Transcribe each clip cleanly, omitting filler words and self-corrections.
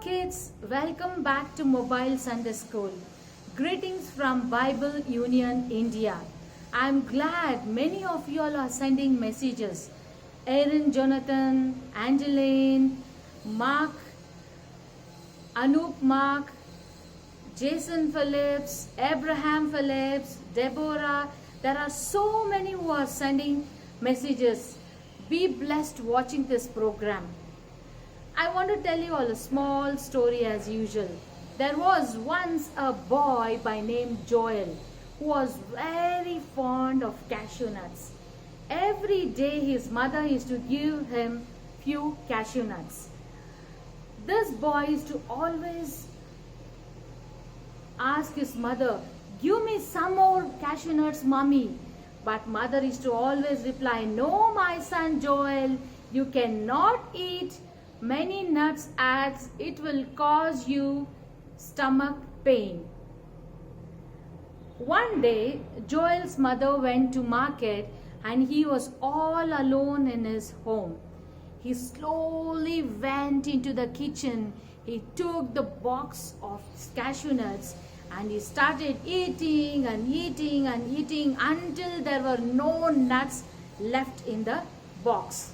kids, welcome back to Mobile Sunday School. Greetings from Bible Union India. I'm glad many of you all are sending messages. Aaron, Jonathan, Angeline, Mark, Anup Mark, Jason Phillips, Abraham Phillips, Deborah. There are so many who are sending messages. Be blessed watching this program. I want to tell you all a small story as usual. There was once a boy by name Joel who was very fond of cashew nuts. Every day his mother used to give him few cashew nuts. This boy used to always ask his mother, "Give me some more cashew nuts, mommy." But mother used to always reply, "No, my son Joel, you cannot eat many nuts as it will cause you stomach pain." One day, Joel's mother went to market and he was all alone in his home. He slowly went into the kitchen. He took the box of cashew nuts and he started eating and eating and eating until there were no nuts left in the box.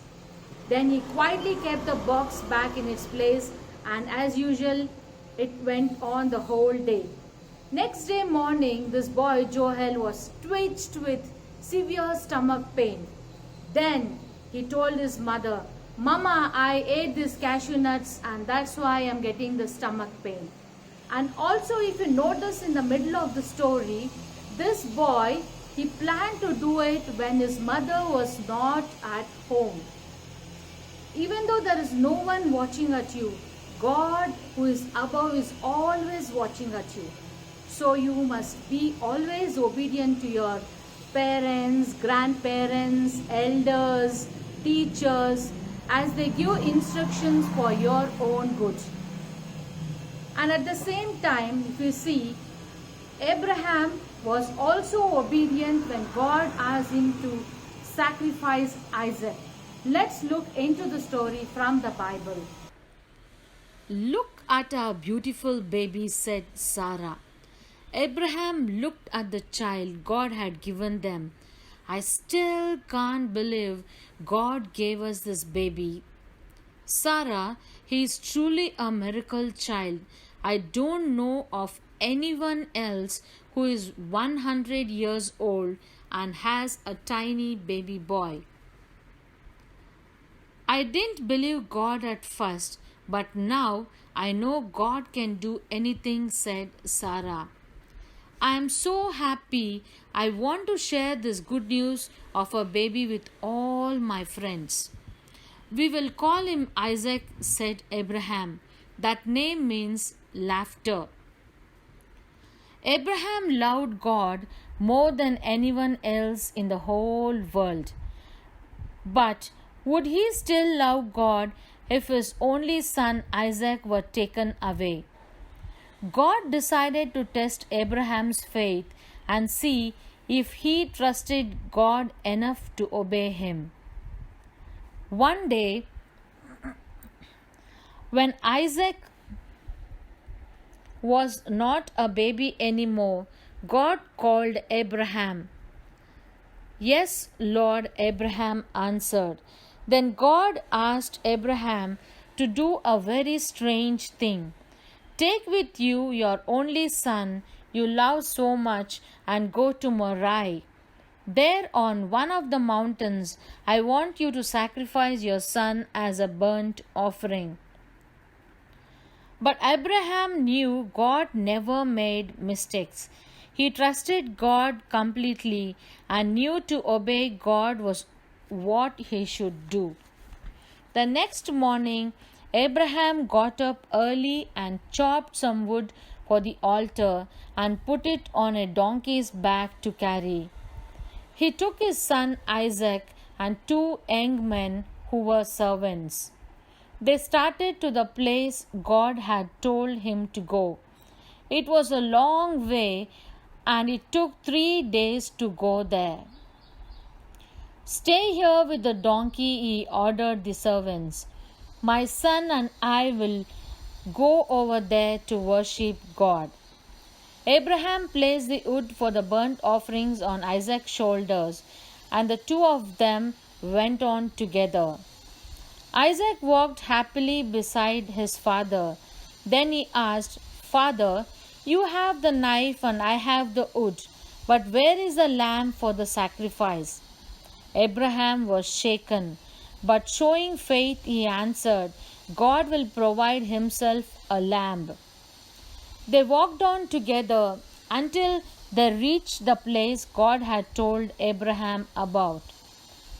Then he quietly kept the box back in its place, and as usual, it went on the whole day. Next day morning, this boy Joel was twitched with severe stomach pain. Then he told his mother, "Mama, I ate these cashew nuts and that's why I'm getting the stomach pain." And also, if you notice in the middle of the story, this boy, he planned to do it when his mother was not at home. Even though there is no one watching at you, God who is above is always watching at you. So you must be always obedient to your parents, grandparents, elders, teachers as they give instructions for your own good. And at the same time, if you see, Abraham was also obedient when God asked him to sacrifice Isaac. Let's look into the story from the Bible. "Look at our beautiful baby," said Sarah. Abraham looked at the child God had given them. "I still can't believe God gave us this baby. Sarah, he is truly a miracle child. I don't know of anyone else who is 100 years old and has a tiny baby boy." "I didn't believe God at first, but now I know God can do anything," said Sarah. "I am so happy. I want to share this good news of a baby with all my friends." "We will call him Isaac," said Abraham. "That name means laughter." Abraham loved God more than anyone else in the whole world. But would he still love God if his only son Isaac were taken away? God decided to test Abraham's faith and see if he trusted God enough to obey him. One day, when Isaac was not a baby anymore, God called Abraham. "Yes, Lord," Abraham answered. Then God asked Abraham to do a very strange thing. "Take with you your only son you love so much and go to Moriah. There on one of the mountains I want you to sacrifice your son as a burnt offering." But Abraham knew God never made mistakes. He trusted God completely and knew to obey God was what he should do. The next morning, Abraham got up early and chopped some wood for the altar and put it on a donkey's back to carry. He took his son Isaac and 2 young men who were servants. They started to the place God had told him to go. It was a long way and it took 3 days to go there. "Stay here with the donkey," he ordered the servants. "My son and I will go over there to worship God. Abraham placed the wood for the burnt offerings on Isaac's shoulders, and the two of them went on together. Isaac walked happily beside his father. Then he asked, "Father, you have the knife and I have the wood, but where is the lamb for the sacrifice?" Abraham was shaken, but showing faith, he answered, "God will provide himself a lamb." They walked on together until they reached the place God had told Abraham about.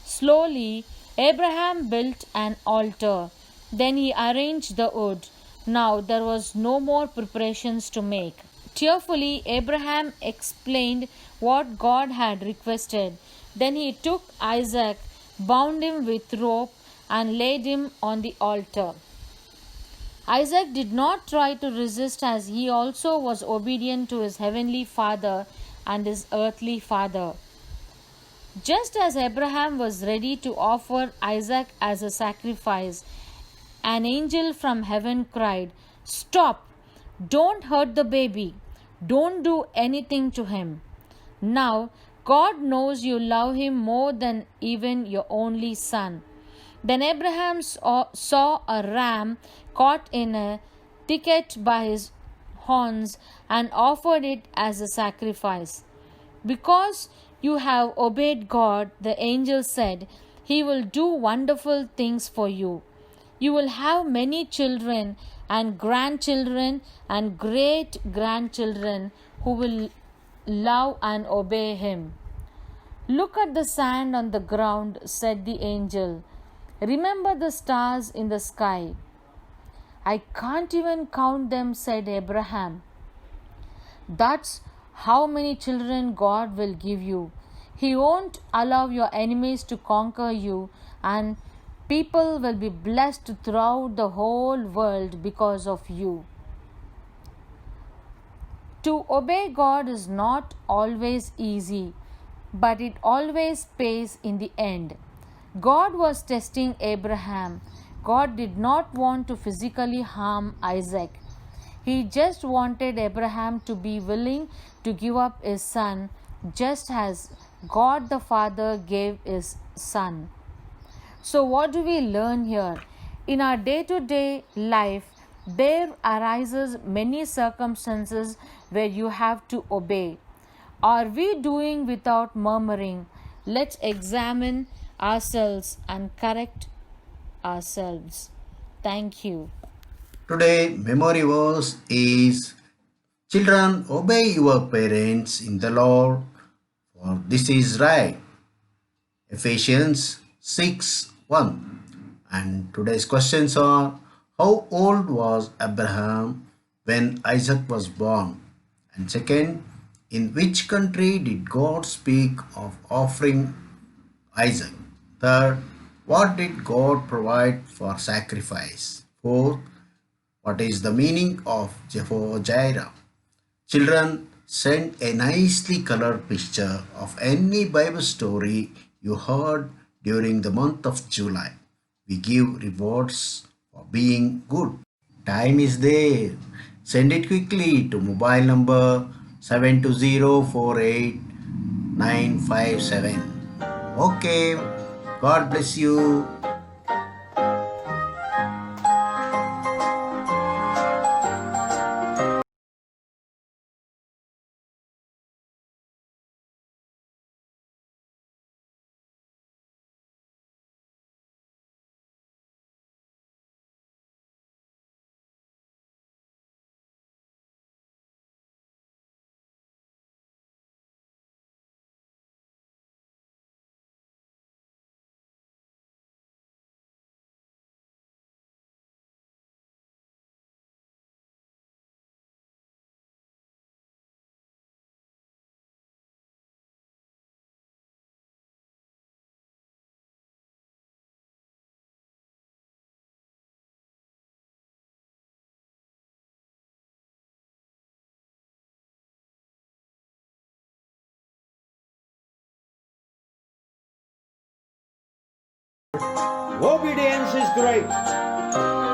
Slowly, Abraham built an altar. Then he arranged the wood. Now there was no more preparations to make. Tearfully, Abraham explained what God had requested. Then he took Isaac, bound him with rope, and laid him on the altar. Isaac did not try to resist, as he also was obedient to his heavenly father and his earthly father. Just as Abraham was ready to offer Isaac as a sacrifice, an angel from heaven cried, "Stop! Don't hurt the baby. Don't do anything to him. Now, God knows you love him more than even your only son." Then Abraham saw a ram caught in a thicket by his horns and offered it as a sacrifice. "Because you have obeyed God," the angel said, "He will do wonderful things for you. You will have many children and grandchildren and great grandchildren who will love and obey him." "Look at the sand on the ground," said the angel. "Remember the stars in the sky." "I can't even count them," said Abraham. "That's how many children God will give you. He won't allow your enemies to conquer you, and people will be blessed throughout the whole world because of you." To obey God is not always easy, but it always pays in the end. God was testing Abraham. God did not want to physically harm Isaac. He just wanted Abraham to be willing to give up his son, just as God the Father gave his son. So, what do we learn here? In our day to day life, there arises many circumstances where you have to obey. Are we doing without murmuring? Let's examine ourselves and correct ourselves. Thank you. Today, memory verse is: Children, obey your parents in the Lord, for this is right. Ephesians 6:1. And today's questions are: How old was Abraham when Isaac was born? And second, in which country did God speak of offering Isaac? Third, what did God provide for sacrifice? Fourth, what is the meaning of Jehovah Jireh? Children, send a nicely colored picture of any Bible story you heard during the month of July. We give rewards for being good. Time is there. Send it quickly to mobile number 72048 957. Okay, God bless you. Obedience is great.